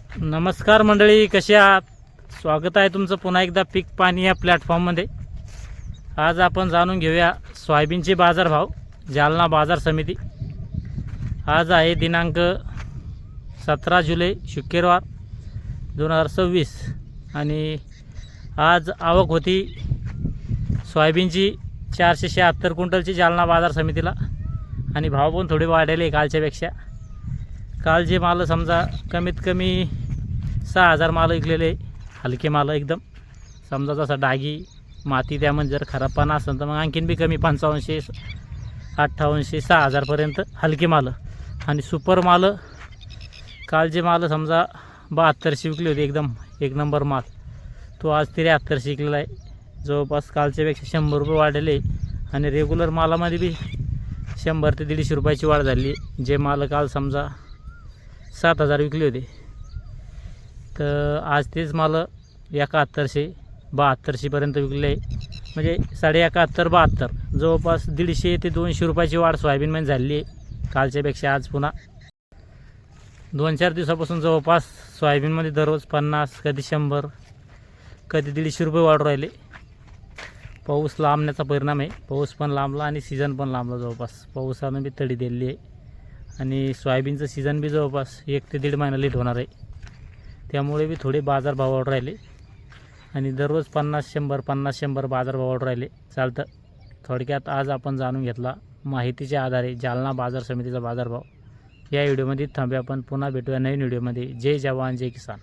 नमस्कार मंडळी, कसे आहात? स्वागत आहे तुमचं पुन्हा एकदा पीक पाणी या प्लॅटफॉर्ममध्ये. आज आपण जाणून घेऊया सोयाबीनचे बाजारभाव जालना बाजार समिती. आज आहे दिनांक 17 जुलै शुक्रवार 2026 आणि आज आवक होती सोयाबीनची 476 क्विंटलची जालना बाजार समितीला आणि भाव पण थोडे वाढले कालच्यापेक्षा. काल जे माल समजा कमीत कमी 6000 माल विकलेले, हलके माल एकदम समजा जसा डागी माती त्यामध्ये जर खराबपणा असेल तर मग आणखीन बी कमी 5500 5800 6000पर्यंत हलके माल. आणि सुपर माल काल जे माल समजा 7200 विकले होते एकदम एक नंबर माल, तो आज 7300 विकलेला आहे. जवळपास कालच्यापेक्षा 100 रुपये वाढलेले आणि रेग्युलर मालामध्ये बी 100 ते 150 रुपयाची वाढ झाली. जे माल काल समजा 7000 विकले होते तर आज तेच माल 7100 7200पर्यंत विकले. म्हणजे 71.5 72 जवळपास 150 ते 200 रुपयाची वाढ सोयाबीनमध्ये झाली आहे कालच्यापेक्षा. आज पुन्हा 2-4 दिवसापासून जवळपास सोयाबीनमध्ये दररोज 50 कधी 100 कधी 150 रुपये वाढ राहिले. पाऊस लांबण्याचा परिणाम आहे. पाऊस पण लांबला आणि सीझन पण लांबला. जवळपास पावसानं बी तडी दिली आहे आणि सोयाबीनचं सीझन बी जवळपास 1 ते 1.5 महिना लेट होणार आहे. त्यामुळे बी थोडे बाजारभाव वाढ राहिले आणि दररोज 50-100 50-100 बाजारभाव वाढ राहिले. चालतं. थोडक्यात आज आपण जाणून घेतला माहितीच्या आधारे जालना बाजार समितीचा बाजारभाव. या व्हिडिओमध्ये थांबूया. आपण पुन्हा भेटूया नवीन व्हिडिओमध्ये. जय जवान जय किसान.